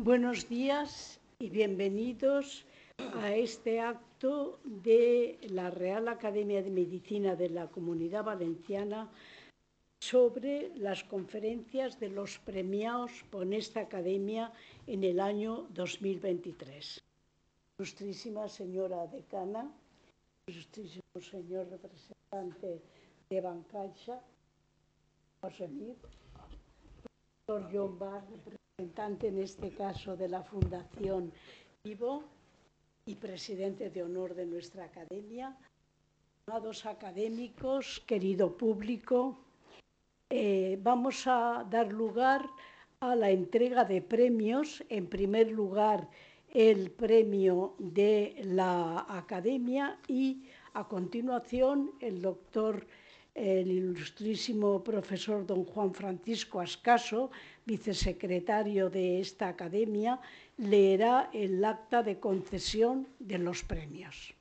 Buenos días y bienvenidos a este acto de la Real Academia de Medicina de la Comunidad Valenciana sobre las conferencias de los premiados por esta academia en el año 2023. Ilustrísima señora decana, ilustrísimo señor representante de Bancaixa, profesor John Barr, representante en este caso de la Fundación Vivo y presidente de honor de nuestra academia, amados académicos, querido público, vamos a dar lugar a la entrega de premios. En primer lugar, el premio de la academia y a continuación el ilustrísimo profesor don Juan Francisco Ascaso, vicesecretario de esta academia, leerá el acta de concesión de los premios.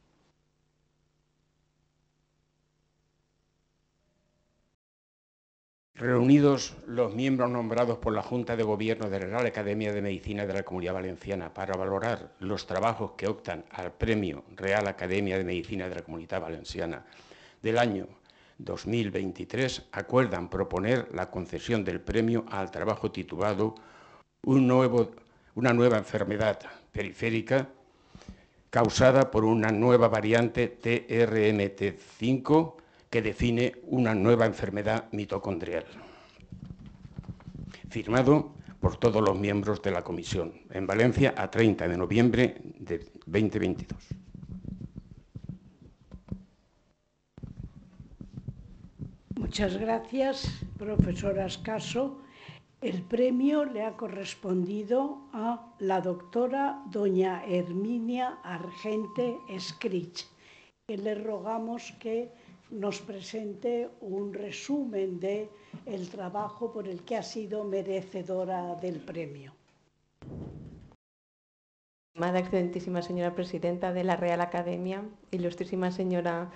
Reunidos los miembros nombrados por la Junta de Gobierno de la Real Academia de Medicina de la Comunidad Valenciana para valorar los trabajos que optan al Premio Real Academia de Medicina de la Comunidad Valenciana del año 2023, acuerdan proponer la concesión del premio al trabajo titulado Una nueva enfermedad periférica causada por una nueva variante TRMT5 que define una nueva enfermedad mitocondrial. Firmado por todos los miembros de la comisión, en Valencia, a 30 de noviembre de 2022. Muchas gracias, profesor Ascaso. El premio le ha correspondido a la doctora doña Herminia Argente Escrich, que le rogamos que nos presente un resumen del trabajo por el que ha sido merecedora del premio. Estimada excelentísima señora presidenta de la Real Academia, ilustrísima señora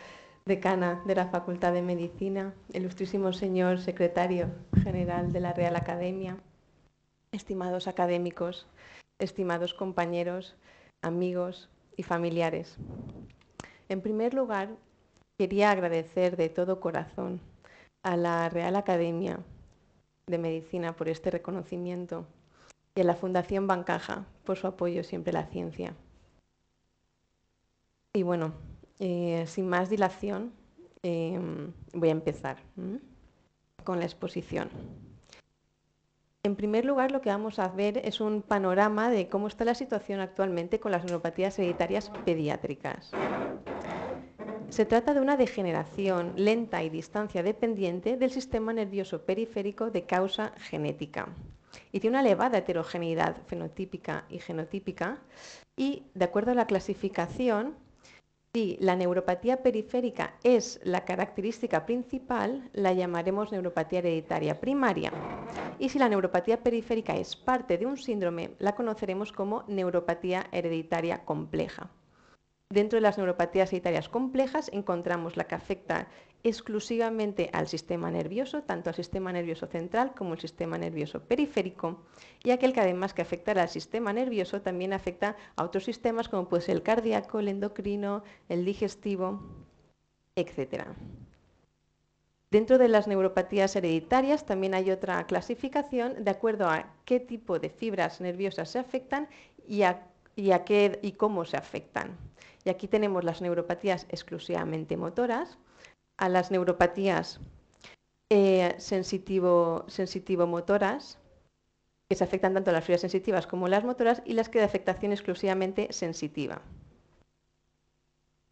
decana de la Facultad de Medicina, ilustrísimo señor secretario general de la Real Academia, estimados académicos, estimados compañeros, amigos y familiares. En primer lugar, quería agradecer de todo corazón a la Real Academia de Medicina por este reconocimiento y a la Fundación Bancaja por su apoyo siempre a la ciencia. Y bueno, sin más dilación, voy a empezar con la exposición. En primer lugar, lo que vamos a ver es un panorama de cómo está la situación actualmente con las neuropatías hereditarias pediátricas. Se trata de una degeneración lenta y distancia dependiente del sistema nervioso periférico de causa genética y tiene una elevada heterogeneidad fenotípica y genotípica, y de acuerdo a la clasificación, si la neuropatía periférica es la característica principal, la llamaremos neuropatía hereditaria primaria, y si la neuropatía periférica es parte de un síndrome, la conoceremos como neuropatía hereditaria compleja. Dentro de las neuropatías hereditarias complejas encontramos la que afecta exclusivamente al sistema nervioso, tanto al sistema nervioso central como al sistema nervioso periférico, y aquel que además que afecta al sistema nervioso también afecta a otros sistemas como puede ser el cardíaco, el endocrino, el digestivo, etc. Dentro de las neuropatías hereditarias también hay otra clasificación de acuerdo a qué tipo de fibras nerviosas se afectan y cómo se afectan. Y aquí tenemos las neuropatías exclusivamente motoras, a las neuropatías sensitivo-motoras, que se afectan tanto las fibras sensitivas como las motoras, y las que de afectación exclusivamente sensitiva.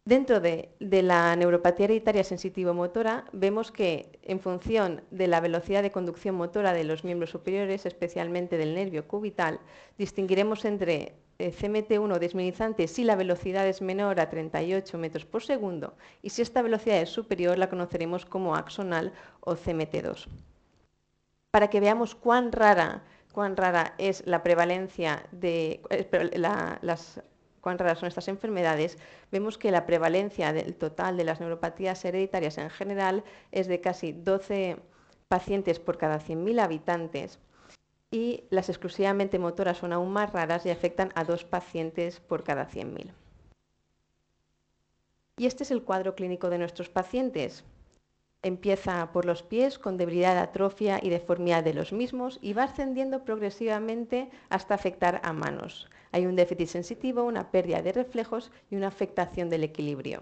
Dentro de la neuropatía hereditaria sensitivo-motora, vemos que en función de la velocidad de conducción motora de los miembros superiores, especialmente del nervio cubital, distinguiremos entre CMT1 desminimizante si la velocidad es menor a 38 metros por segundo, y si esta velocidad es superior la conoceremos como axonal o CMT2. Para que veamos cuán rara es la prevalencia de cuán raras son estas enfermedades, vemos que la prevalencia del total de las neuropatías hereditarias en general es de casi 12 pacientes por cada 100.000 habitantes, y las exclusivamente motoras son aún más raras y afectan a 2 pacientes por cada 100.000. Y este es el cuadro clínico de nuestros pacientes. Empieza por los pies con debilidad, atrofia y deformidad de los mismos y va ascendiendo progresivamente hasta afectar a manos. Hay un déficit sensitivo, una pérdida de reflejos y una afectación del equilibrio.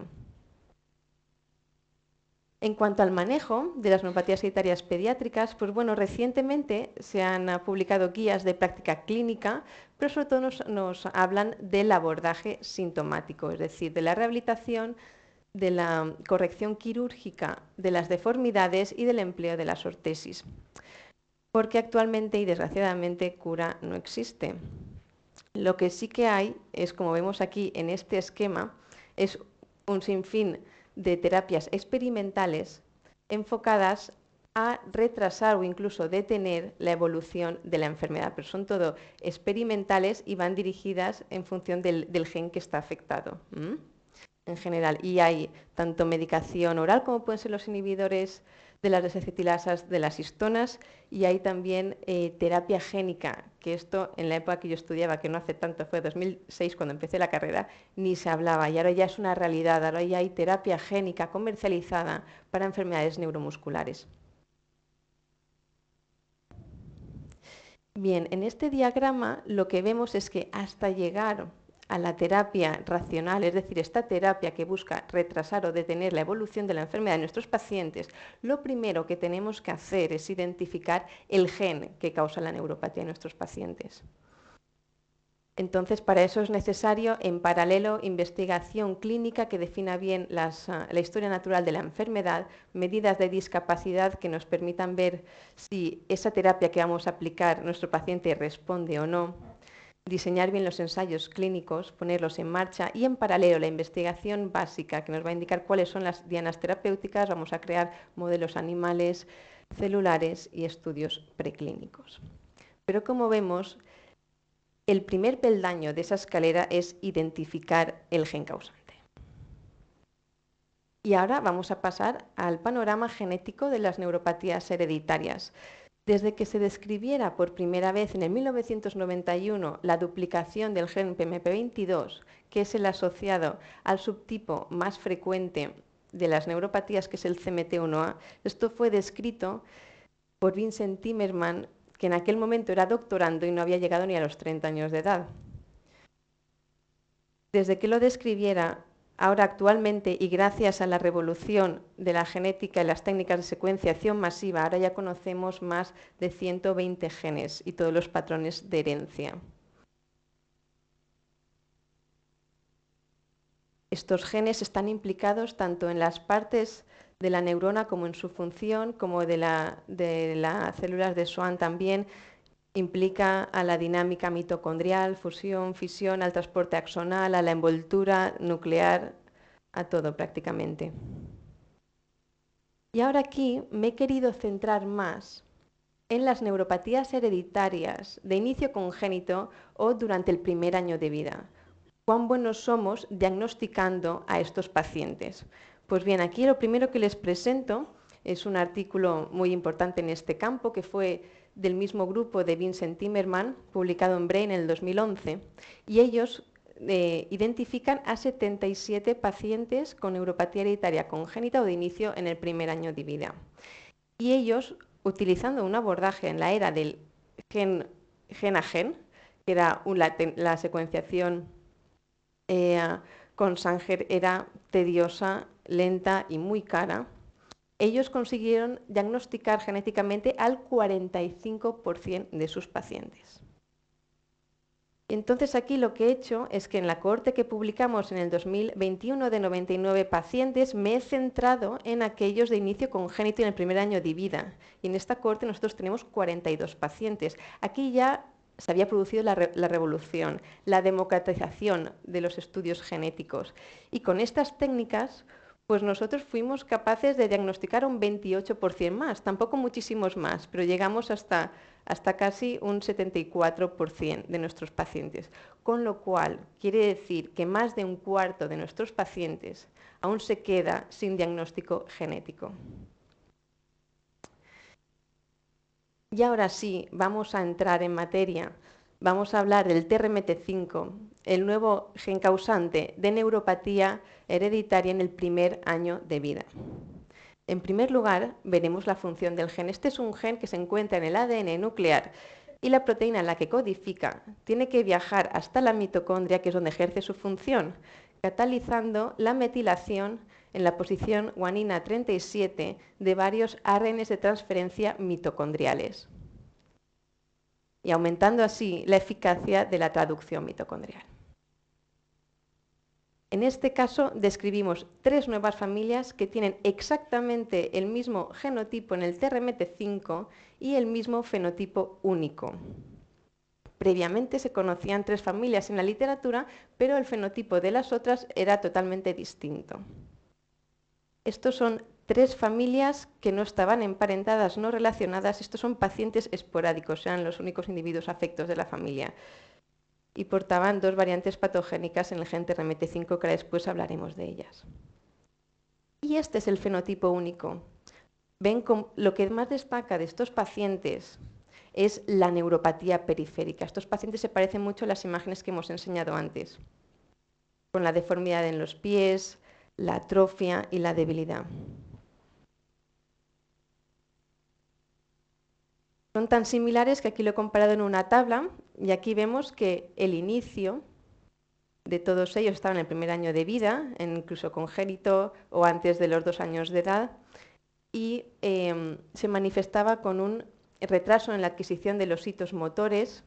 En cuanto al manejo de las neuropatías hereditarias pediátricas, pues bueno, recientemente se han publicado guías de práctica clínica, pero sobre todo nos hablan del abordaje sintomático, es decir, de la rehabilitación, de la corrección quirúrgica de las deformidades y del empleo de las ortesis. Porque actualmente y desgraciadamente cura no existe. Lo que sí que hay es, como vemos aquí en este esquema, es un sinfín de terapias experimentales enfocadas a retrasar o incluso detener la evolución de la enfermedad, pero son todo experimentales y van dirigidas en función del gen que está afectado. En general, y hay tanto medicación oral como pueden ser los inhibidores de las desacetilasas de las histonas, y hay también terapia génica, que esto en la época que yo estudiaba, que no hace tanto, fue 2006 cuando empecé la carrera, ni se hablaba, y ahora ya es una realidad, ahora ya hay terapia génica comercializada para enfermedades neuromusculares. Bien, en este diagrama lo que vemos es que hasta llegar a la terapia racional, es decir, esta terapia que busca retrasar o detener la evolución de la enfermedad de nuestros pacientes, lo primero que tenemos que hacer es identificar el gen que causa la neuropatía en nuestros pacientes. Entonces, para eso es necesario, en paralelo, investigación clínica que defina bien la historia natural de la enfermedad, medidas de discapacidad que nos permitan ver si esa terapia que vamos a aplicar nuestro paciente responde o no, diseñar bien los ensayos clínicos, ponerlos en marcha y, en paralelo, la investigación básica que nos va a indicar cuáles son las dianas terapéuticas. Vamos a crear modelos animales, celulares y estudios preclínicos. Pero, como vemos, el primer peldaño de esa escalera es identificar el gen causante. Y ahora vamos a pasar al panorama genético de las neuropatías hereditarias. Desde que se describiera por primera vez en el 1991 la duplicación del gen PMP22, que es el asociado al subtipo más frecuente de las neuropatías, que es el CMT1A, esto fue descrito por Vincent Timmerman, que en aquel momento era doctorando y no había llegado ni a los 30 años de edad. Desde que lo describiera, ahora actualmente, y gracias a la revolución de la genética y las técnicas de secuenciación masiva, ahora ya conocemos más de 120 genes y todos los patrones de herencia. Estos genes están implicados tanto en las partes de la neurona como en su función, como de las células de Schwann también. Implica a la dinámica mitocondrial, fusión, fisión, al transporte axonal, a la envoltura nuclear, a todo prácticamente. Y ahora aquí me he querido centrar más en las neuropatías hereditarias de inicio congénito o durante el primer año de vida. ¿Cuán buenos somos diagnosticando a estos pacientes? Pues bien, aquí lo primero que les presento es un artículo muy importante en este campo, que fue del mismo grupo de Vincent Timmerman, publicado en Brain en el 2011, y ellos identifican a 77 pacientes con neuropatía hereditaria congénita o de inicio en el primer año de vida. Y ellos, utilizando un abordaje en la era del gen a gen, que era la secuenciación con Sanger era tediosa, lenta y muy cara, ellos consiguieron diagnosticar genéticamente al 45% de sus pacientes. Entonces aquí lo que he hecho es que en la cohorte que publicamos en el 2021 de 99 pacientes me he centrado en aquellos de inicio congénito en el primer año de vida. Y en esta cohorte nosotros tenemos 42 pacientes. Aquí ya se había producido la revolución, la democratización de los estudios genéticos. Y con estas técnicas, pues nosotros fuimos capaces de diagnosticar un 28% más, tampoco muchísimos más, pero llegamos hasta casi un 74% de nuestros pacientes. Con lo cual, quiere decir que más de un cuarto de nuestros pacientes aún se queda sin diagnóstico genético. Y ahora sí, vamos a entrar en materia. Vamos a hablar del TRMT5, el nuevo gen causante de neuropatía hereditaria en el primer año de vida. En primer lugar, veremos la función del gen. Este es un gen que se encuentra en el ADN nuclear y la proteína en la que codifica tiene que viajar hasta la mitocondria, que es donde ejerce su función, catalizando la metilación en la posición guanina 37 de varios ARNs de transferencia mitocondriales y aumentando así la eficacia de la traducción mitocondrial. En este caso describimos 3 nuevas familias que tienen exactamente el mismo genotipo en el TRMT5 y el mismo fenotipo único. Previamente se conocían 3 familias en la literatura, pero el fenotipo de las otras era totalmente distinto. Estos son 3 familias que no estaban emparentadas, no relacionadas. Estos son pacientes esporádicos, eran los únicos individuos afectos de la familia. Y portaban 2 variantes patogénicas en el gen TRMT5, que después hablaremos de ellas. Y este es el fenotipo único. Ven, lo que más destaca de estos pacientes es la neuropatía periférica. Estos pacientes se parecen mucho a las imágenes que hemos enseñado antes, con la deformidad en los pies, la atrofia y la debilidad. Son tan similares que aquí lo he comparado en una tabla y aquí vemos que el inicio de todos ellos estaba en el primer año de vida, incluso congénito o antes de los 2 años de edad, y se manifestaba con un retraso en la adquisición de los hitos motores,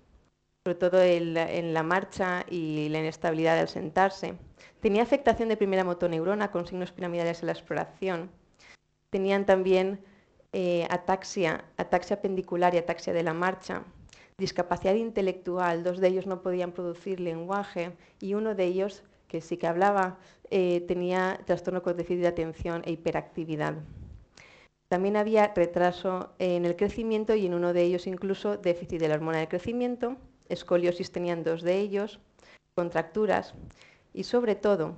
sobre todo en la marcha y la inestabilidad al sentarse. Tenía afectación de primera motoneurona con signos piramidales en la exploración. Tenían también ataxia pendicular y ataxia de la marcha, discapacidad intelectual. 2 de ellos no podían producir lenguaje y uno de ellos, que sí que hablaba, tenía trastorno con déficit de atención e hiperactividad. También había retraso en el crecimiento y en uno de ellos incluso déficit de la hormona del crecimiento, escoliosis tenían 2 de ellos, contracturas y sobre todo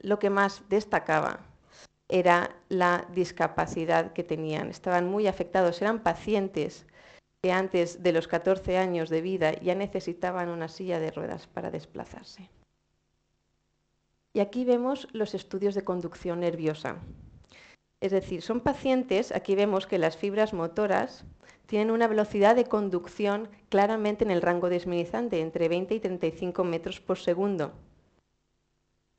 lo que más destacaba era la discapacidad que tenían. Estaban muy afectados, eran pacientes que antes de los 14 años de vida ya necesitaban una silla de ruedas para desplazarse. Y aquí vemos los estudios de conducción nerviosa. Es decir, son pacientes, aquí vemos que las fibras motoras tienen una velocidad de conducción claramente en el rango desminimizante, entre 20 y 35 metros por segundo.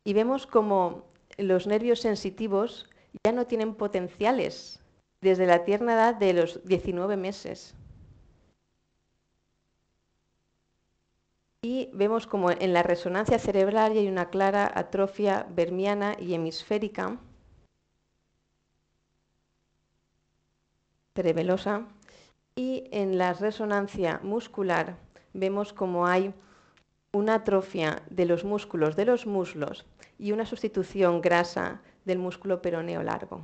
Y vemos como los nervios sensitivos ya no tienen potenciales desde la tierna edad de los 19 meses. Y vemos como en la resonancia cerebral hay una clara atrofia vermiana y hemisférica, cerebelosa, y en la resonancia muscular vemos como hay una atrofia de los músculos de los muslos y una sustitución grasa del músculo peroneo largo.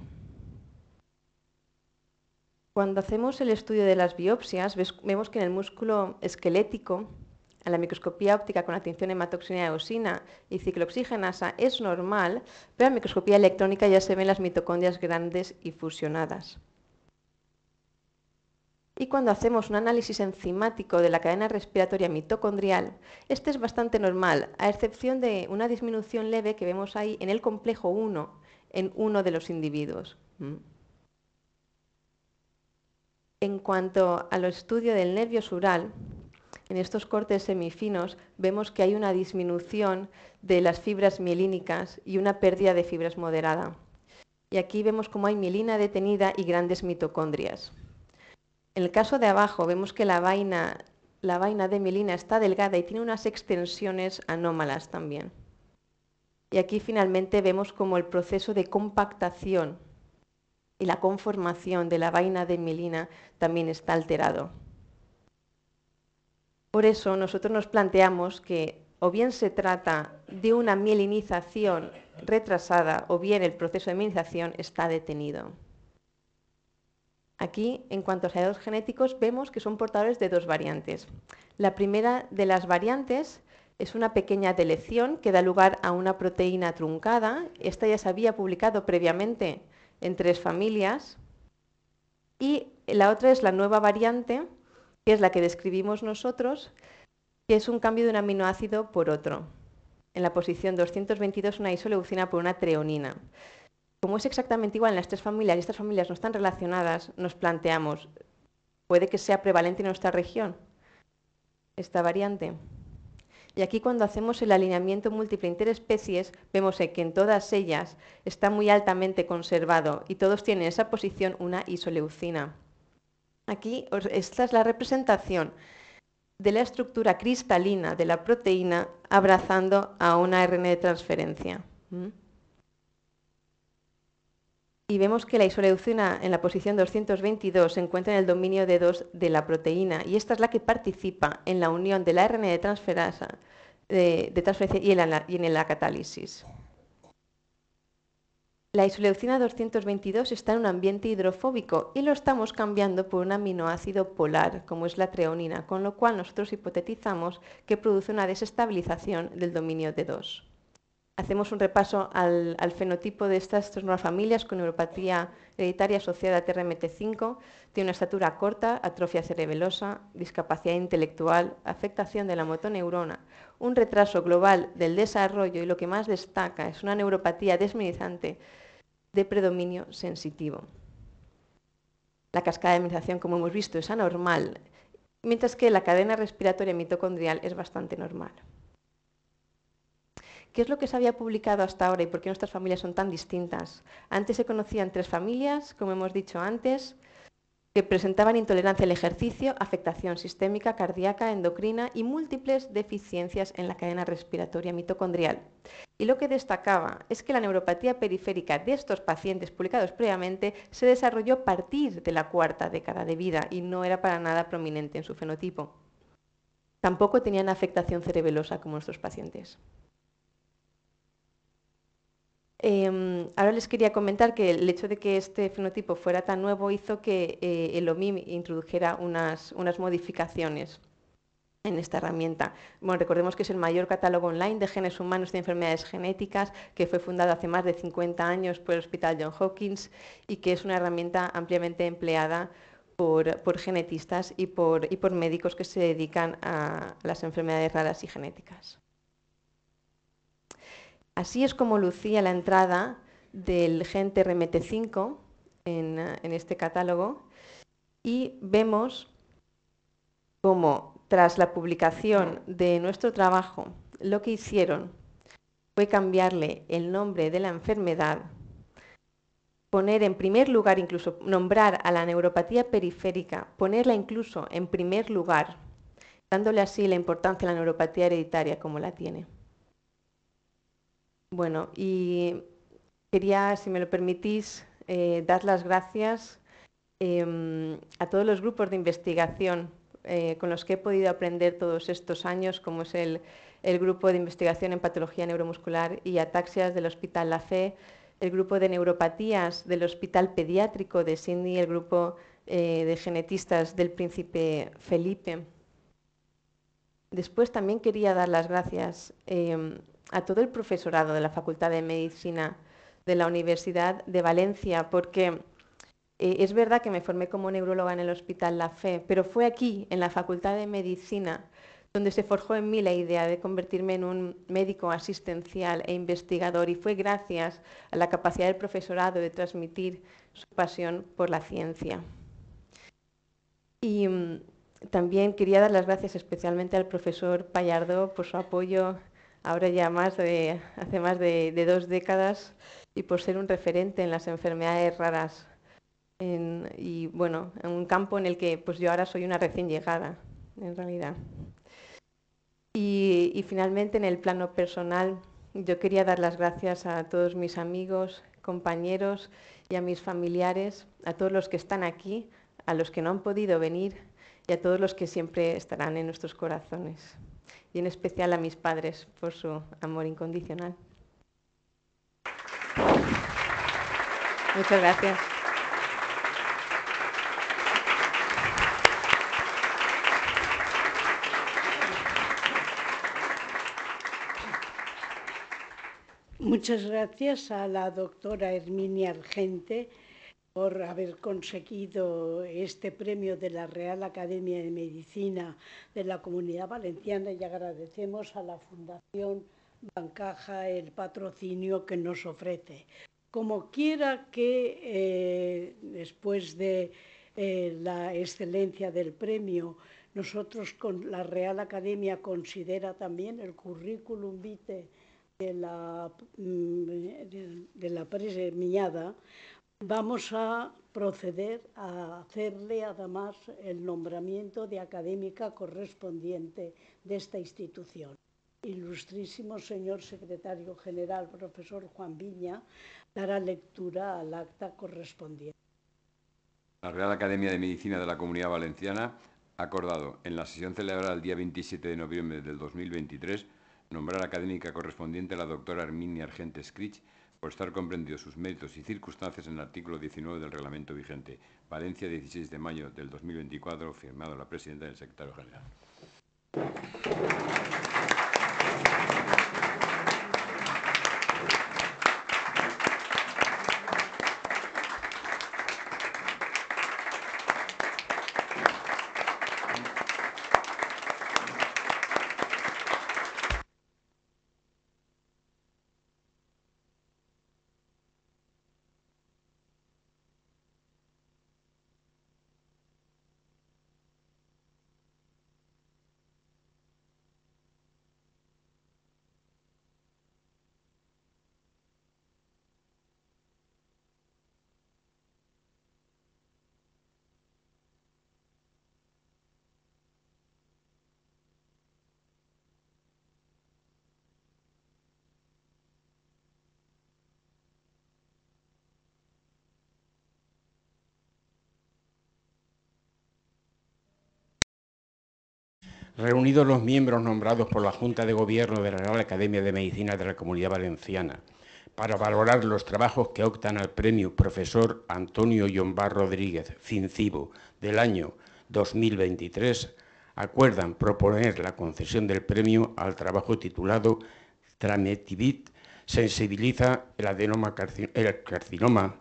Cuando hacemos el estudio de las biopsias, vemos que en el músculo esquelético, a la microscopía óptica con la tinción hematoxina eosina y ciclooxigenasa es normal, pero en la microscopía electrónica ya se ven las mitocondrias grandes y fusionadas. Y cuando hacemos un análisis enzimático de la cadena respiratoria mitocondrial, este es bastante normal, a excepción de una disminución leve que vemos ahí en el complejo 1, en uno de los individuos. En cuanto al estudio del nervio sural, en estos cortes semifinos vemos que hay una disminución de las fibras mielínicas y una pérdida de fibras moderada. Y aquí vemos cómo hay mielina detenida y grandes mitocondrias. En el caso de abajo vemos que la vaina de mielina está delgada y tiene unas extensiones anómalas también. Y aquí finalmente vemos como el proceso de compactación y la conformación de la vaina de mielina también está alterado. Por eso nosotros nos planteamos que o bien se trata de una mielinización retrasada o bien el proceso de mielinización está detenido. Aquí, en cuanto a los hallazgos genéticos, vemos que son portadores de 2 variantes. La primera de las variantes es una pequeña deleción que da lugar a una proteína truncada. Esta ya se había publicado previamente en 3 familias. Y la otra es la nueva variante, que es la que describimos nosotros, que es un cambio de un aminoácido por otro. En la posición 222, una isoleucina por una treonina. Como es exactamente igual en las tres familias y estas familias no están relacionadas, nos planteamos, ¿puede que sea prevalente en nuestra región esta variante? Y aquí cuando hacemos el alineamiento múltiple interespecies, vemos que en todas ellas está muy altamente conservado y todos tienen en esa posición una isoleucina. Aquí esta es la representación de la estructura cristalina de la proteína abrazando a una ARN de transferencia. Y vemos que la isoleucina en la posición 222 se encuentra en el dominio de 2 de la proteína y esta es la que participa en la unión de la ARN de transferencia y en la catálisis. La isoleucina 222 está en un ambiente hidrofóbico y lo estamos cambiando por un aminoácido polar, como es la treonina, con lo cual nosotros hipotetizamos que produce una desestabilización del dominio de 2. Hacemos un repaso al fenotipo de estas tres nuevas familias con neuropatía hereditaria asociada a TRMT5. Tiene una estatura corta, atrofia cerebelosa, discapacidad intelectual, afectación de la motoneurona, un retraso global del desarrollo y lo que más destaca es una neuropatía desminimizante de predominio sensitivo. La cascada de minimización, como hemos visto, es anormal, mientras que la cadena respiratoria mitocondrial es bastante normal. ¿Qué es lo que se había publicado hasta ahora y por qué nuestras familias son tan distintas? Antes se conocían tres familias, como hemos dicho antes, que presentaban intolerancia al ejercicio, afectación sistémica, cardíaca, endocrina y múltiples deficiencias en la cadena respiratoria mitocondrial. Y lo que destacaba es que la neuropatía periférica de estos pacientes publicados previamente se desarrolló a partir de la cuarta década de vida y no era para nada prominente en su fenotipo. Tampoco tenían afectación cerebelosa como nuestros pacientes. Ahora les quería comentar que el hecho de que este fenotipo fuera tan nuevo hizo que el OMIM introdujera unas modificaciones en esta herramienta. Bueno, recordemos que es el mayor catálogo online de genes humanos de enfermedades genéticas, que fue fundado hace más de 50 años por el Hospital Johns Hopkins y que es una herramienta ampliamente empleada por genetistas y por médicos que se dedican a las enfermedades raras y genéticas. Así es como lucía la entrada del gen TRMT5 en este catálogo y vemos cómo tras la publicación de nuestro trabajo lo que hicieron fue cambiarle el nombre de la enfermedad, poner en primer lugar, incluso nombrar a la neuropatía periférica, ponerla incluso en primer lugar, dándole así la importancia a la neuropatía hereditaria como la tiene. Bueno, y quería, si me lo permitís, dar las gracias a todos los grupos de investigación con los que he podido aprender todos estos años, como es el grupo de investigación en patología neuromuscular y ataxias del Hospital La Fe, el grupo de neuropatías del Hospital Pediátrico de Sydney, el grupo de genetistas del Príncipe Felipe. Después también quería dar las gracias a todo el profesorado de la Facultad de Medicina de la Universidad de Valencia, porque es verdad que me formé como neuróloga en el Hospital La Fe, pero fue aquí, en la Facultad de Medicina, donde se forjó en mí la idea de convertirme en un médico asistencial e investigador, y fue gracias a la capacidad del profesorado de transmitir su pasión por la ciencia. Y también quería dar las gracias especialmente al profesor Pallardó por su apoyo ahora ya hace más de 2 décadas y por ser un referente en las enfermedades raras y bueno, en un campo en el que pues yo ahora soy una recién llegada, en realidad. Y finalmente, en el plano personal, yo quería dar las gracias a todos mis amigos, compañeros y a mis familiares, a todos los que están aquí, a los que no han podido venir y a todos los que siempre estarán en nuestros corazones. Y en especial a mis padres por su amor incondicional. Muchas gracias. Muchas gracias a la doctora Herminia Argente por haber conseguido este premio de la Real Academia de Medicina de la Comunidad Valenciana y agradecemos a la Fundación Bancaja el patrocinio que nos ofrece. Como quiera que después de la excelencia del premio, nosotros con la Real Academia considera también el currículum vitae de la premiada, vamos a proceder a hacerle además el nombramiento de académica correspondiente de esta institución. Ilustrísimo señor secretario general, profesor Juan Viña, dará lectura al acta correspondiente. La Real Academia de Medicina de la Comunidad Valenciana ha acordado, en la sesión celebrada el día 27 de noviembre del 2023, nombrar académica correspondiente a la doctora Herminia Argentes Crich por estar comprendidos sus méritos y circunstancias en el artículo 19 del reglamento vigente. Valencia, 16 de mayo del 2024, firmado la presidenta y el secretario general. Reunidos los miembros nombrados por la Junta de Gobierno de la Real Academia de Medicina de la Comunidad Valenciana para valorar los trabajos que optan al premio Profesor Antonio Llombart Rodríguez, Fincibo, del año 2023, acuerdan proponer la concesión del premio al trabajo titulado Trametivit sensibiliza el carcinoma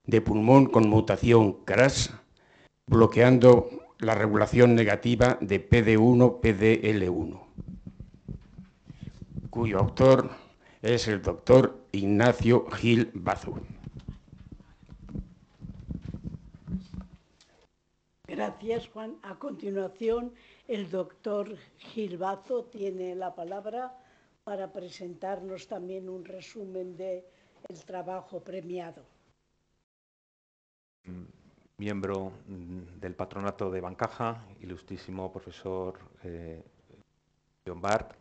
de pulmón con mutación CRAS, bloqueando la regulación negativa de PD1-PDL1, cuyo autor es el doctor Ignacio Gil Bazo. Gracias, Juan. A continuación, el doctor Gil Bazo tiene la palabra para presentarnos también un resumen del trabajo premiado. Miembro del patronato de Bancaja, ilustrísimo profesor Llombart,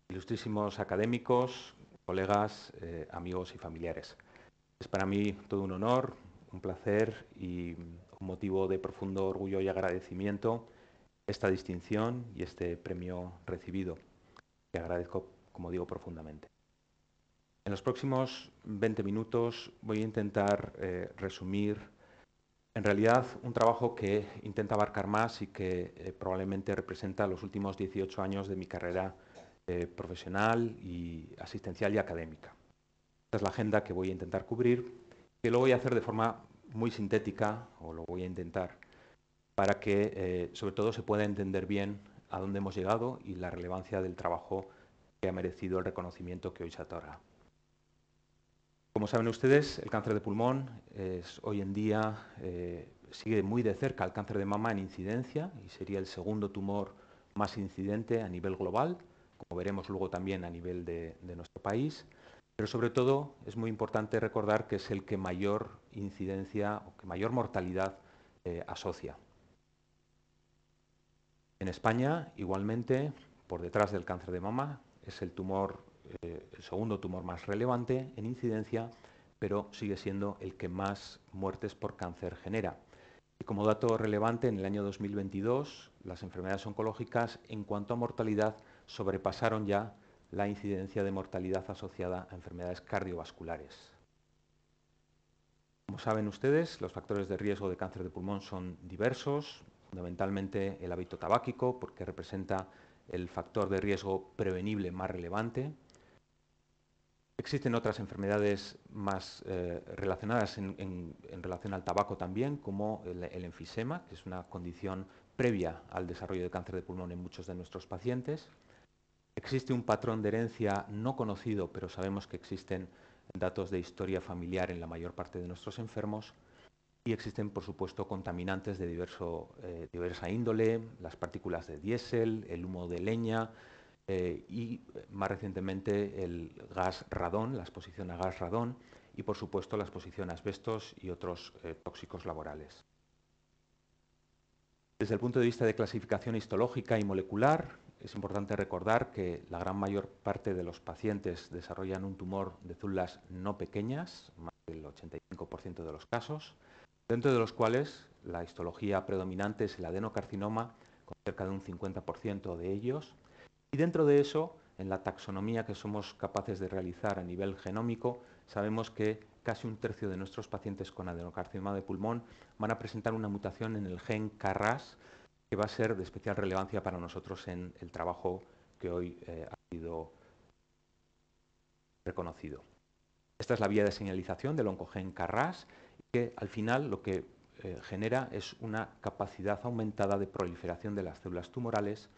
ilustrísimos académicos, colegas, amigos y familiares. Es para mí todo un honor, un placer y un motivo de profundo orgullo y agradecimiento esta distinción y este premio recibido, que agradezco, como digo, profundamente. En los próximos 20 minutos voy a intentar resumir en realidad un trabajo que intenta abarcar más y que probablemente representa los últimos 18 años de mi carrera profesional y asistencial y académica. Esta es la agenda que voy a intentar cubrir, que lo voy a hacer de forma muy sintética, o lo voy a intentar, para que sobre todo se pueda entender bien a dónde hemos llegado y la relevancia del trabajo que ha merecido el reconocimiento que hoy se otorga. Como saben ustedes, el cáncer de pulmón es hoy en día sigue muy de cerca al cáncer de mama en incidencia y sería el segundo tumor más incidente a nivel global, como veremos luego también a nivel de nuestro país, pero sobre todo es muy importante recordar que es el que mayor incidencia o que mayor mortalidad asocia. En España, igualmente, por detrás del cáncer de mama, es el segundo tumor más relevante en incidencia, pero sigue siendo el que más muertes por cáncer genera. Y como dato relevante, en el año 2022, las enfermedades oncológicas, en cuanto a mortalidad, sobrepasaron ya la incidencia de mortalidad asociada a enfermedades cardiovasculares. Como saben ustedes, los factores de riesgo de cáncer de pulmón son diversos, fundamentalmente el hábito tabáquico, porque representa el factor de riesgo prevenible más relevante. Existen otras enfermedades más relacionadas en relación al tabaco también, como el enfisema, que es una condición previa al desarrollo de cáncer de pulmón en muchos de nuestros pacientes. Existe un patrón de herencia no conocido, pero sabemos que existen datos de historia familiar en la mayor parte de nuestros enfermos. Y existen, por supuesto, contaminantes de diversa índole, las partículas de diésel, el humo de leña y, más recientemente, el gas radón, la exposición a gas radón y, por supuesto, la exposición a asbestos y otros tóxicos laborales. Desde el punto de vista de clasificación histológica y molecular, es importante recordar que la gran mayor parte de los pacientes desarrollan un tumor de células no pequeñas, más del 85% de los casos, dentro de los cuales la histología predominante es el adenocarcinoma, con cerca de un 50% de ellos, y dentro de eso, en la taxonomía que somos capaces de realizar a nivel genómico, sabemos que casi un tercio de nuestros pacientes con adenocarcinoma de pulmón van a presentar una mutación en el gen KRAS, que va a ser de especial relevancia para nosotros en el trabajo que hoy ha sido reconocido. Esta es la vía de señalización del oncogen KRAS, que al final lo que genera es una capacidad aumentada de proliferación de las células tumorales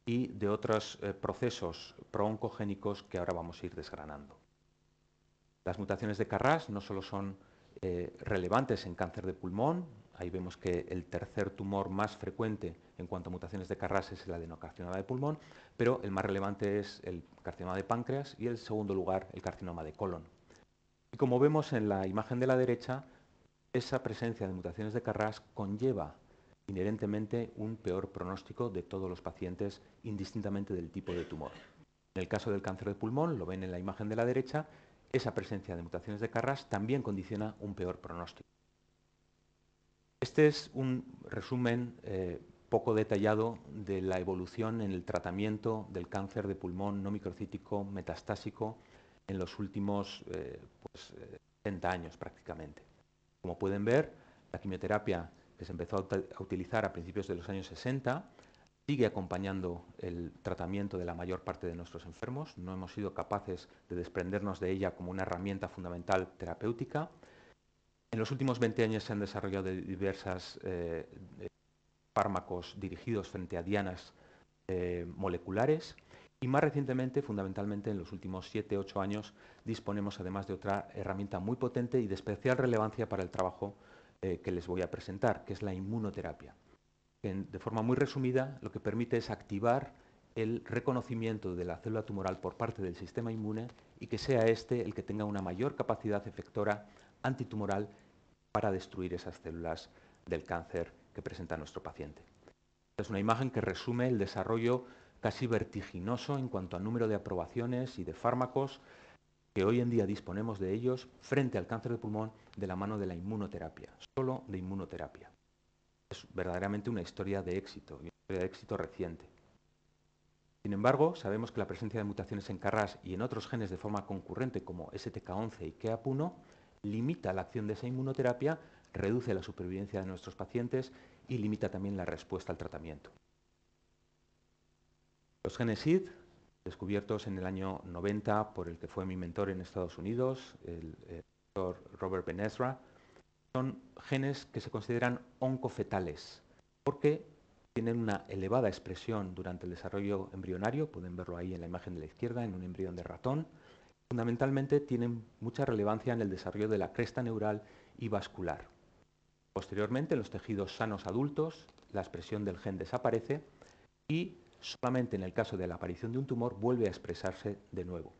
y de otros procesos prooncogénicos que ahora vamos a ir desgranando. Las mutaciones de KRAS no solo son relevantes en cáncer de pulmón, ahí vemos que el tercer tumor más frecuente en cuanto a mutaciones de KRAS es el adenocarcinoma de pulmón, pero el más relevante es el carcinoma de páncreas y en segundo lugar el carcinoma de colon. Y como vemos en la imagen de la derecha, esa presencia de mutaciones de KRAS conlleva inherentemente un peor pronóstico de todos los pacientes, indistintamente del tipo de tumor. En el caso del cáncer de pulmón, lo ven en la imagen de la derecha, esa presencia de mutaciones de KRAS también condiciona un peor pronóstico. Este es un resumen poco detallado de la evolución en el tratamiento del cáncer de pulmón no microcítico metastásico en los últimos 70 años prácticamente. Como pueden ver, la quimioterapia que se empezó a utilizar a principios de los años 60 sigue acompañando el tratamiento de la mayor parte de nuestros enfermos. No hemos sido capaces de desprendernos de ella como una herramienta fundamental terapéutica. En los últimos 20 años se han desarrollado diversos fármacos dirigidos frente a dianas moleculares y más recientemente, fundamentalmente en los últimos 7-8 años, disponemos además de otra herramienta muy potente y de especial relevancia para el trabajo que les voy a presentar, que es la inmunoterapia. De forma muy resumida, lo que permite es activar el reconocimiento de la célula tumoral por parte del sistema inmune y que sea este el que tenga una mayor capacidad efectora antitumoral para destruir esas células del cáncer que presenta nuestro paciente. Esta es una imagen que resume el desarrollo casi vertiginoso en cuanto a número de aprobaciones y de fármacos que hoy en día disponemos de ellos frente al cáncer de pulmón de la mano de la inmunoterapia, solo de inmunoterapia. Es verdaderamente una historia de éxito, y una historia de éxito reciente. Sin embargo, sabemos que la presencia de mutaciones en KRAS y en otros genes de forma concurrente como STK11 y KEAP1 limita la acción de esa inmunoterapia, reduce la supervivencia de nuestros pacientes y limita también la respuesta al tratamiento. Los genes SID, descubiertos en el año 90 por el que fue mi mentor en Estados Unidos, el doctor Robert Ben-Ezra, son genes que se consideran oncofetales porque tienen una elevada expresión durante el desarrollo embrionario, pueden verlo ahí en la imagen de la izquierda, en un embrión de ratón. Fundamentalmente tienen mucha relevancia en el desarrollo de la cresta neural y vascular. Posteriormente, en los tejidos sanos adultos, la expresión del gen desaparece y solamente en el caso de la aparición de un tumor vuelve a expresarse de nuevo.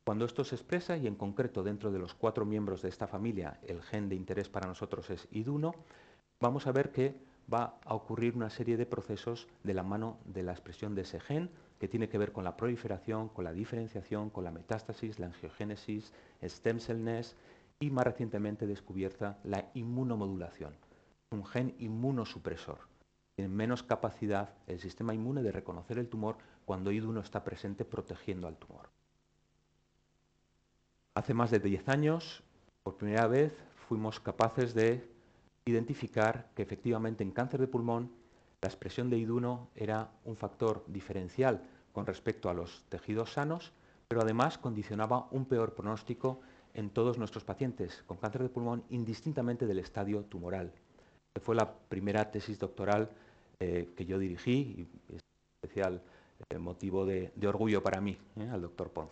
Cuando esto se expresa, y en concreto dentro de los 4 miembros de esta familia, el gen de interés para nosotros es ID1, vamos a ver que va a ocurrir una serie de procesos de la mano de la expresión de ese gen, que tiene que ver con la proliferación, con la diferenciación, con la metástasis, la angiogénesis, el stem cell nest y más recientemente descubierta la inmunomodulación, un gen inmunosupresor. Tiene menos capacidad el sistema inmune de reconocer el tumor cuando ID1 está presente protegiendo al tumor. Hace más de 10 años, por primera vez, fuimos capaces de identificar que efectivamente en cáncer de pulmón la expresión de ID1 era un factor diferencial con respecto a los tejidos sanos, pero además condicionaba un peor pronóstico en todos nuestros pacientes con cáncer de pulmón, indistintamente del estadio tumoral. Fue la primera tesis doctoral que yo dirigí y es especial motivo de orgullo para mí, al doctor Pons.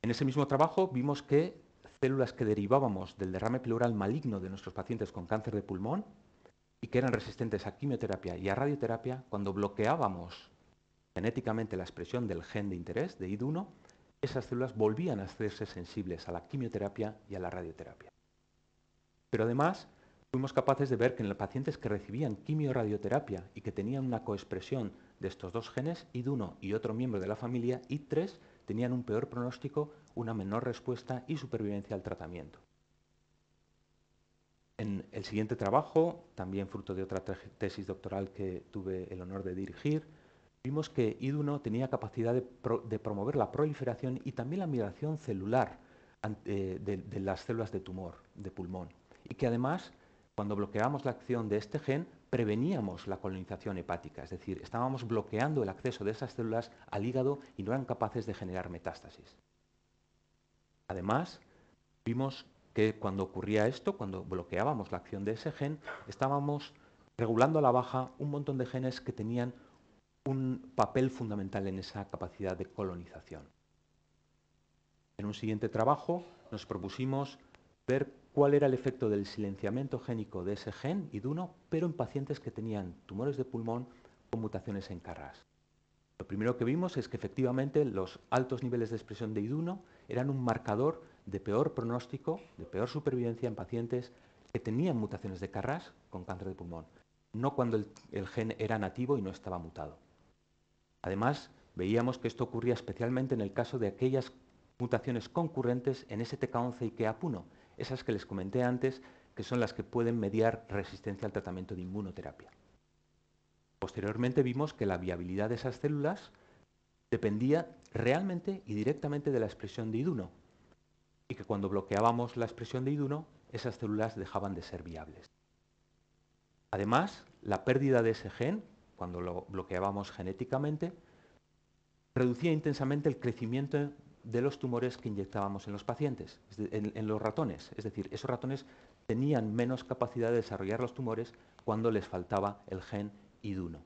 En ese mismo trabajo vimos que células que derivábamos del derrame pleural maligno de nuestros pacientes con cáncer de pulmón y que eran resistentes a quimioterapia y a radioterapia, cuando bloqueábamos genéticamente la expresión del gen de interés, de ID1, esas células volvían a hacerse sensibles a la quimioterapia y a la radioterapia. Pero además, fuimos capaces de ver que en los pacientes que recibían quimioradioterapia y que tenían una coexpresión de estos dos genes, ID1 y otro miembro de la familia, ID3, tenían un peor pronóstico, una menor respuesta y supervivencia al tratamiento. En el siguiente trabajo, también fruto de otra tesis doctoral que tuve el honor de dirigir, vimos que ID1 tenía capacidad de promover la proliferación y también la migración celular de las células de tumor, de pulmón, y que además, cuando bloqueábamos la acción de este gen, preveníamos la colonización hepática, es decir, estábamos bloqueando el acceso de esas células al hígado y no eran capaces de generar metástasis. Además, vimos que cuando ocurría esto, cuando bloqueábamos la acción de ese gen, estábamos regulando a la baja un montón de genes que tenían un papel fundamental en esa capacidad de colonización. En un siguiente trabajo nos propusimos ver cuál era el efecto del silenciamiento génico de ese gen ID1, pero en pacientes que tenían tumores de pulmón con mutaciones en KRAS. Lo primero que vimos es que efectivamente los altos niveles de expresión de ID1 eran un marcador de peor pronóstico, de peor supervivencia en pacientes que tenían mutaciones de KRAS con cáncer de pulmón, no cuando el gen era nativo y no estaba mutado. Además, veíamos que esto ocurría especialmente en el caso de aquellas mutaciones concurrentes en STK11 y KEAP1, esas que les comenté antes, que son las que pueden mediar resistencia al tratamiento de inmunoterapia. Posteriormente vimos que la viabilidad de esas células dependía realmente y directamente de la expresión de ID1 y que cuando bloqueábamos la expresión de ID1, esas células dejaban de ser viables. Además, la pérdida de ese gen, cuando lo bloqueábamos genéticamente, reducía intensamente el crecimiento de los tumores que inyectábamos en los pacientes, en los ratones. Es decir, esos ratones tenían menos capacidad de desarrollar los tumores cuando les faltaba el gen ID1.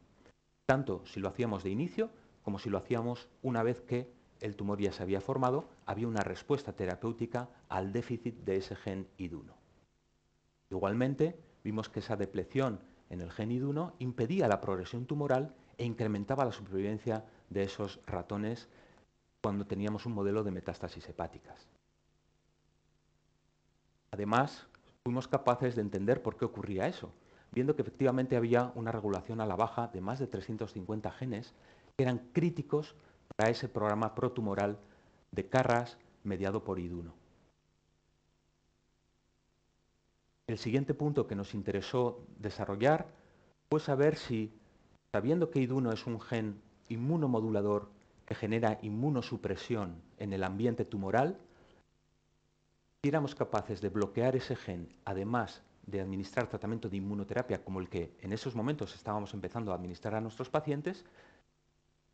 Tanto si lo hacíamos de inicio como si lo hacíamos una vez que el tumor ya se había formado, había una respuesta terapéutica al déficit de ese gen ID1. Igualmente, vimos que esa depleción en el gen ID1 impedía la progresión tumoral e incrementaba la supervivencia de esos ratones cuando teníamos un modelo de metástasis hepáticas. Además, fuimos capaces de entender por qué ocurría eso, viendo que efectivamente había una regulación a la baja de más de 350 genes que eran críticos para ese programa protumoral de KRAS mediado por ID1. El siguiente punto que nos interesó desarrollar fue saber si, sabiendo que ID1 es un gen inmunomodulador que genera inmunosupresión en el ambiente tumoral, si éramos capaces de bloquear ese gen, además de administrar tratamiento de inmunoterapia como el que en esos momentos estábamos empezando a administrar a nuestros pacientes,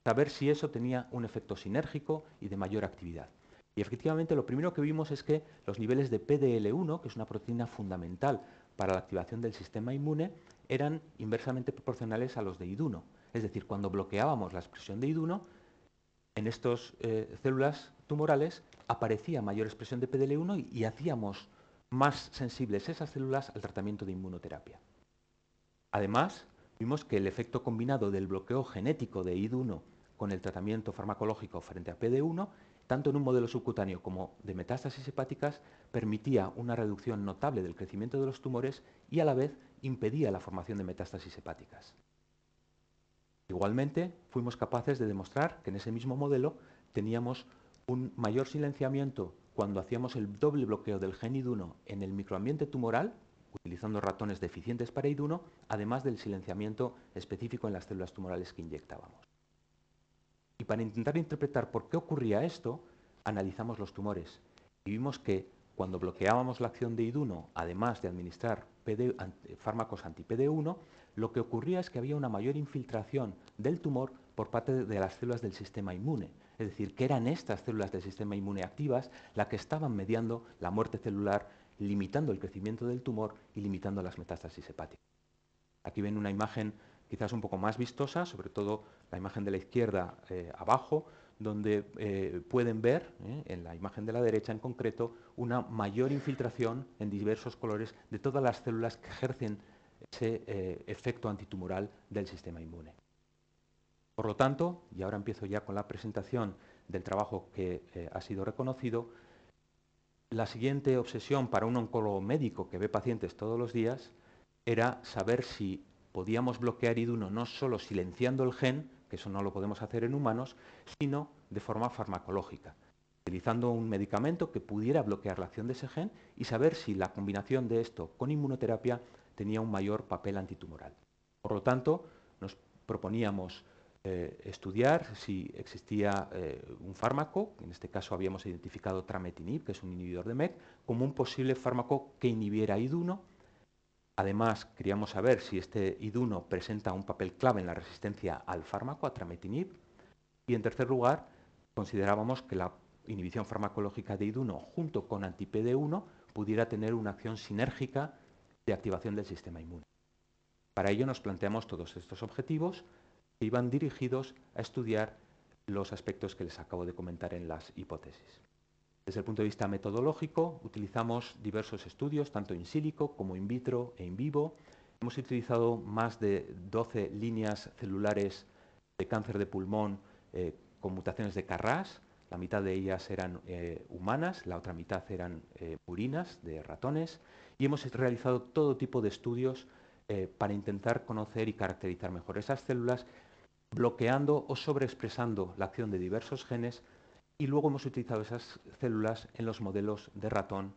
saber si eso tenía un efecto sinérgico y de mayor actividad. Y efectivamente lo primero que vimos es que los niveles de PDL1, que es una proteína fundamental para la activación del sistema inmune, eran inversamente proporcionales a los de ID1. Es decir, cuando bloqueábamos la expresión de ID1, en estas células tumorales aparecía mayor expresión de PDL1 y hacíamos más sensibles esas células al tratamiento de inmunoterapia. Además, vimos que el efecto combinado del bloqueo genético de ID1 con el tratamiento farmacológico frente a PD1, tanto en un modelo subcutáneo como de metástasis hepáticas, permitía una reducción notable del crecimiento de los tumores y a la vez impedía la formación de metástasis hepáticas. Igualmente, fuimos capaces de demostrar que en ese mismo modelo teníamos un mayor silenciamiento cuando hacíamos el doble bloqueo del gen ID1 en el microambiente tumoral, utilizando ratones deficientes para ID1, además del silenciamiento específico en las células tumorales que inyectábamos. Y para intentar interpretar por qué ocurría esto, analizamos los tumores y vimos que cuando bloqueábamos la acción de IDUNO, además de administrar fármacos anti-PD1, lo que ocurría es que había una mayor infiltración del tumor por parte de las células del sistema inmune. Es decir, que eran estas células del sistema inmune activas las que estaban mediando la muerte celular, limitando el crecimiento del tumor y limitando las metástasis hepáticas. Aquí ven una imagen quizás un poco más vistosa, sobre todo la imagen de la izquierda abajo, donde pueden ver, en la imagen de la derecha en concreto, una mayor infiltración en diversos colores de todas las células que ejercen ese efecto antitumoral del sistema inmune. Por lo tanto, y ahora empiezo ya con la presentación del trabajo que ha sido reconocido, la siguiente obsesión para un oncólogo médico que ve pacientes todos los días era saber si podíamos bloquear IDUNO no solo silenciando el gen, que eso no lo podemos hacer en humanos, sino de forma farmacológica, utilizando un medicamento que pudiera bloquear la acción de ese gen y saber si la combinación de esto con inmunoterapia tenía un mayor papel antitumoral. Por lo tanto, nos proponíamos estudiar si existía un fármaco, en este caso habíamos identificado trametinib, que es un inhibidor de MEK, como un posible fármaco que inhibiera IDUNO. Además, queríamos saber si este IDUNO presenta un papel clave en la resistencia al fármaco, a trametinib. Y en tercer lugar, considerábamos que la inhibición farmacológica de IDUNO junto con anti-PD1 pudiera tener una acción sinérgica de activación del sistema inmune. Para ello nos planteamos todos estos objetivos que iban dirigidos a estudiar los aspectos que les acabo de comentar en las hipótesis. Desde el punto de vista metodológico, utilizamos diversos estudios, tanto in silico como in vitro e in vivo. Hemos utilizado más de 12 líneas celulares de cáncer de pulmón con mutaciones de KRAS. La mitad de ellas eran humanas, la otra mitad eran murinas de ratones. Y hemos realizado todo tipo de estudios para intentar conocer y caracterizar mejor esas células, bloqueando o sobreexpresando la acción de diversos genes. Y luego hemos utilizado esas células en los modelos de ratón,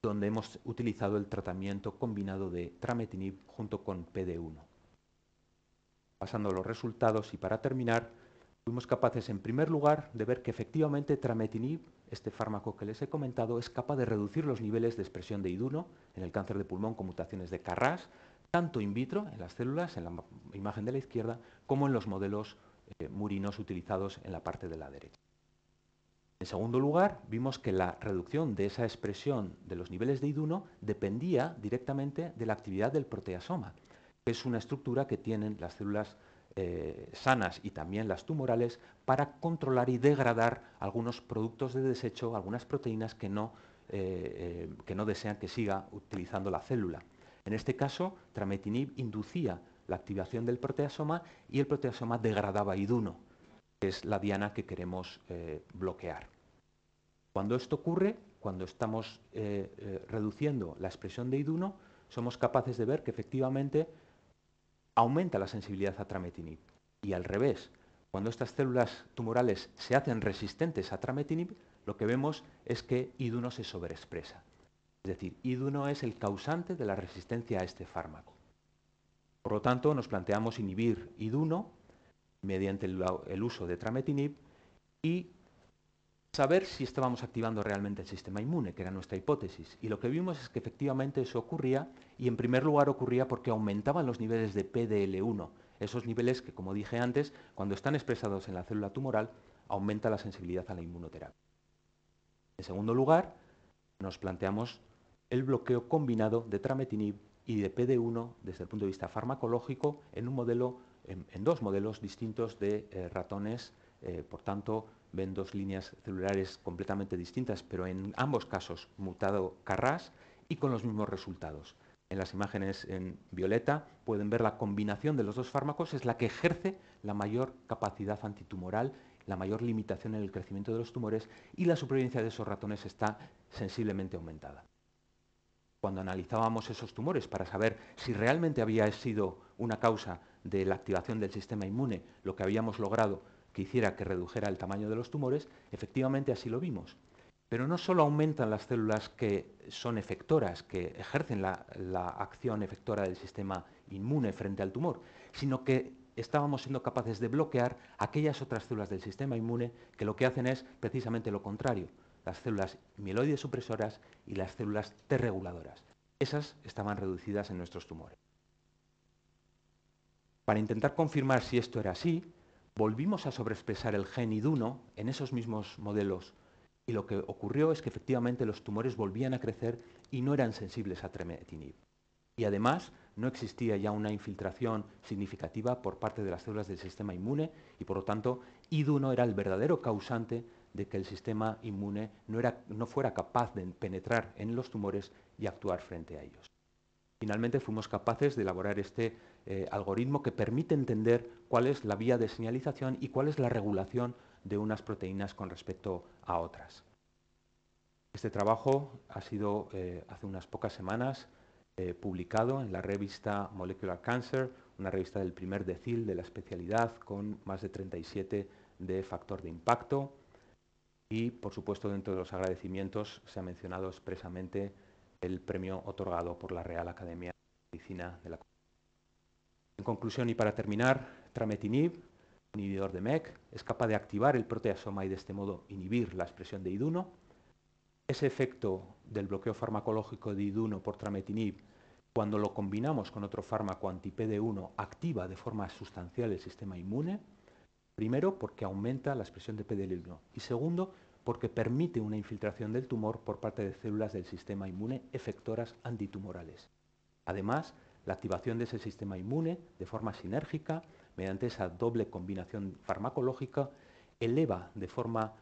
donde hemos utilizado el tratamiento combinado de trametinib junto con PD1. Pasando a los resultados y para terminar, fuimos capaces en primer lugar de ver que efectivamente trametinib, este fármaco que les he comentado, es capaz de reducir los niveles de expresión de IDUNO en el cáncer de pulmón con mutaciones de KRAS, tanto in vitro, en las células, en la imagen de la izquierda, como en los modelos murinos utilizados en la parte de la derecha. En segundo lugar, vimos que la reducción de esa expresión de los niveles de IDUNO dependía directamente de la actividad del proteasoma, que es una estructura que tienen las células sanas y también las tumorales para controlar y degradar algunos productos de desecho, algunas proteínas que no desean que siga utilizando la célula. En este caso, trametinib inducía la activación del proteasoma y el proteasoma degradaba IDUNO, que es la diana que queremos bloquear. Cuando esto ocurre, cuando estamos reduciendo la expresión de IDUNO, somos capaces de ver que efectivamente aumenta la sensibilidad a trametinib. Y al revés, cuando estas células tumorales se hacen resistentes a trametinib, lo que vemos es que IDUNO se sobreexpresa. Es decir, IDUNO es el causante de la resistencia a este fármaco. Por lo tanto, nos planteamos inhibir IDUNO mediante el uso de trametinib y saber si estábamos activando realmente el sistema inmune, que era nuestra hipótesis. Y lo que vimos es que efectivamente eso ocurría, y en primer lugar ocurría porque aumentaban los niveles de PDL1, esos niveles que, como dije antes, cuando están expresados en la célula tumoral, aumenta la sensibilidad a la inmunoterapia. En segundo lugar, nos planteamos el bloqueo combinado de trametinib y de PD1 desde el punto de vista farmacológico en dos modelos distintos de ratones. Por tanto, ven dos líneas celulares completamente distintas, pero en ambos casos mutado KRAS y con los mismos resultados. En las imágenes en violeta pueden ver la combinación de los dos fármacos, es la que ejerce la mayor capacidad antitumoral, la mayor limitación en el crecimiento de los tumores, y la supervivencia de esos ratones está sensiblemente aumentada. Cuando analizábamos esos tumores para saber si realmente había sido una causa de la activación del sistema inmune lo que habíamos logrado que hiciera que redujera el tamaño de los tumores, efectivamente así lo vimos. Pero no solo aumentan las células que son efectoras, que ejercen la acción efectora del sistema inmune frente al tumor, sino que estábamos siendo capaces de bloquear aquellas otras células del sistema inmune que lo que hacen es precisamente lo contrario, las células mieloides supresoras y las células T reguladoras. Esas estaban reducidas en nuestros tumores. Para intentar confirmar si esto era así, volvimos a sobreexpresar el gen IDUNO en esos mismos modelos y lo que ocurrió es que efectivamente los tumores volvían a crecer y no eran sensibles a trametinib. Y además no existía ya una infiltración significativa por parte de las células del sistema inmune y por lo tanto IDUNO era el verdadero causante de que el sistema inmune no fuera capaz de penetrar en los tumores y actuar frente a ellos. Finalmente fuimos capaces de elaborar este algoritmo que permite entender cuál es la vía de señalización y cuál es la regulación de unas proteínas con respecto a otras. Este trabajo ha sido hace unas pocas semanas publicado en la revista Molecular Cancer, una revista del primer decil de la especialidad con más de 37 de factor de impacto. Y, por supuesto, dentro de los agradecimientos se ha mencionado expresamente el premio otorgado por la Real Academia de Medicina de la Comunidad. En conclusión y para terminar, trametinib, inhibidor de MEK, es capaz de activar el proteasoma y de este modo inhibir la expresión de IDUNO. Ese efecto del bloqueo farmacológico de IDUNO por trametinib, cuando lo combinamos con otro fármaco anti-PD1, activa de forma sustancial el sistema inmune. Primero, porque aumenta la expresión de PD-L1 y segundo, porque permite una infiltración del tumor por parte de células del sistema inmune efectoras antitumorales. Además, la activación de ese sistema inmune de forma sinérgica, mediante esa doble combinación farmacológica, eleva de forma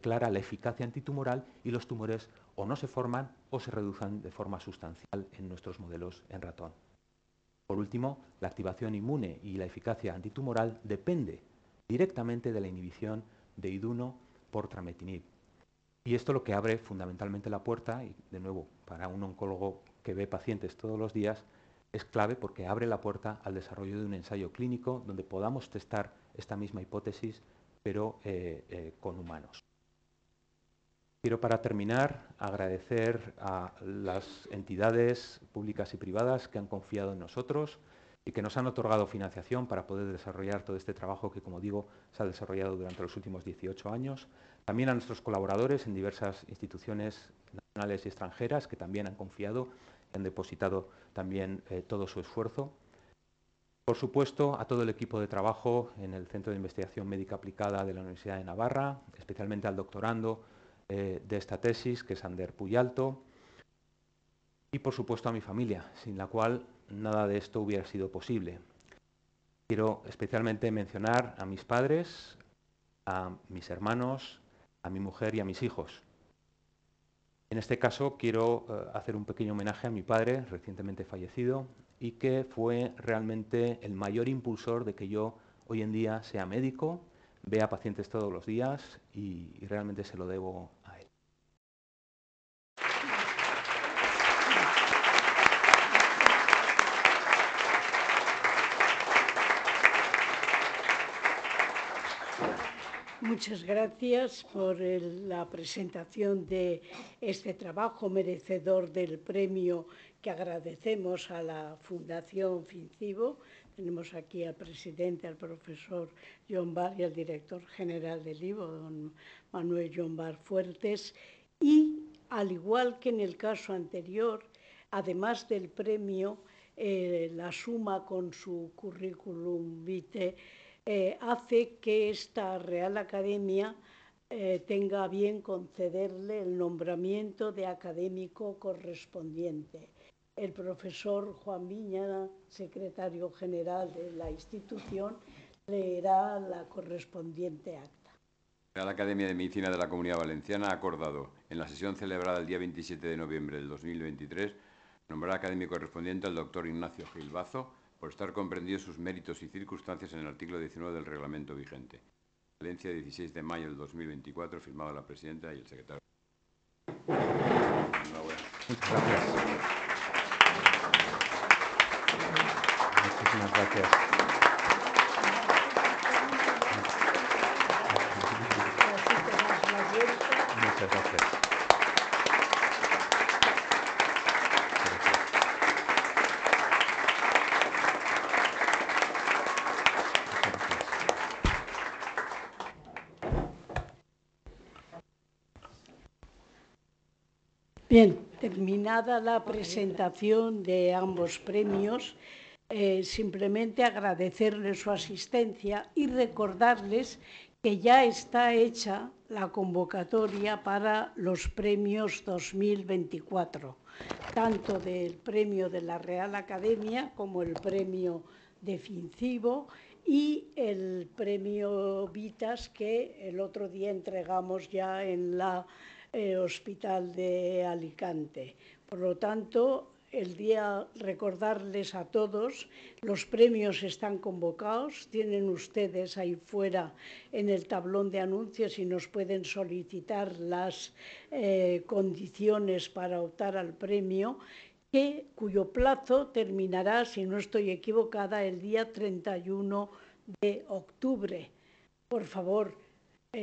clara la eficacia antitumoral y los tumores o no se forman o se reducen de forma sustancial en nuestros modelos en ratón. Por último, la activación inmune y la eficacia antitumoral depende directamente de la inhibición de IDUNO por trametinib. Y esto lo que abre fundamentalmente la puerta, y de nuevo, para un oncólogo que ve pacientes todos los días, es clave porque abre la puerta al desarrollo de un ensayo clínico donde podamos testar esta misma hipótesis, pero con humanos. Quiero, para terminar, agradecer a las entidades públicas y privadas que han confiado en nosotros y que nos han otorgado financiación para poder desarrollar todo este trabajo que, como digo, se ha desarrollado durante los últimos 18 años. También a nuestros colaboradores en diversas instituciones nacionales y extranjeras que también han confiado y han depositado también todo su esfuerzo. Por supuesto, a todo el equipo de trabajo en el Centro de Investigación Médica Aplicada de la Universidad de Navarra, especialmente al doctorando de esta tesis, que es Ander Puyalto, y por supuesto a mi familia, sin la cual nada de esto hubiera sido posible. Quiero especialmente mencionar a mis padres, a mis hermanos, a mi mujer y a mis hijos. En este caso quiero hacer un pequeño homenaje a mi padre, recientemente fallecido, y que fue realmente el mayor impulsor de que yo hoy en día sea médico, vea pacientes todos los días y realmente se lo debo a él. Muchas gracias por la presentación de este trabajo merecedor del premio que agradecemos a la Fundación FinCibo. Tenemos aquí al presidente, al profesor John Barr y al director general del IVO, don Manuel John Barr Fuertes. Y, al igual que en el caso anterior, además del premio, la suma con su currículum vitae hace que esta Real Academia tenga a bien concederle el nombramiento de académico correspondiente. El profesor Juan Viña, secretario general de la institución, leerá la correspondiente acta. La Real Academia de Medicina de la Comunidad Valenciana ha acordado, en la sesión celebrada el día 27 de noviembre del 2023, nombrar académico correspondiente al doctor Ignacio Gil Bazo, por estar comprendidos sus méritos y circunstancias en el artículo 19 del reglamento vigente. Valencia, 16 de mayo del 2024, firmado la presidenta y el secretario. Enhorabuena. Muchas gracias. Muchísimas gracias. Muchas gracias. Bien, terminada la presentación de ambos premios, simplemente agradecerles su asistencia y recordarles que ya está hecha la convocatoria para los premios 2024, tanto del premio de la Real Academia como el premio de Fincibo y el premio Vitas que el otro día entregamos ya en la Hospital de Alicante. Por lo tanto, el día recordarles a todos, los premios están convocados, tienen ustedes ahí fuera en el tablón de anuncios y nos pueden solicitar las condiciones para optar al premio, cuyo plazo terminará, si no estoy equivocada, el día 31 de octubre. Por favor,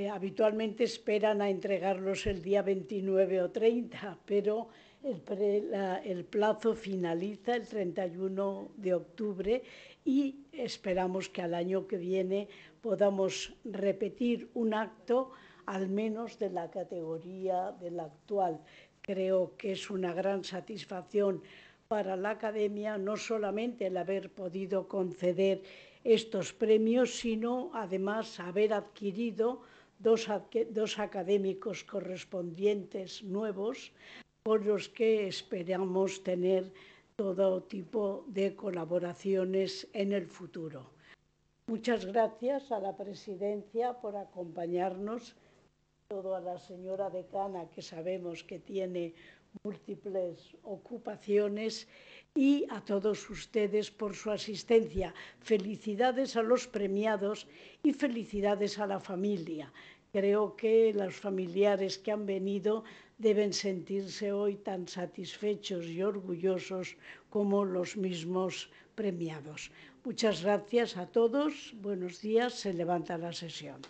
habitualmente esperan a entregarlos el día 29 o 30, pero el plazo finaliza el 31 de octubre y esperamos que al año que viene podamos repetir un acto al menos de la categoría del actual. Creo que es una gran satisfacción para la Academia no solamente el haber podido conceder estos premios, sino además haber adquirido dos académicos correspondientes nuevos con los que esperamos tener todo tipo de colaboraciones en el futuro. Muchas gracias a la Presidencia por acompañarnos, todo a la señora decana, que sabemos que tiene múltiples ocupaciones, y a todos ustedes por su asistencia. Felicidades a los premiados y felicidades a la familia. Creo que los familiares que han venido deben sentirse hoy tan satisfechos y orgullosos como los mismos premiados. Muchas gracias a todos. Buenos días. Se levanta la sesión.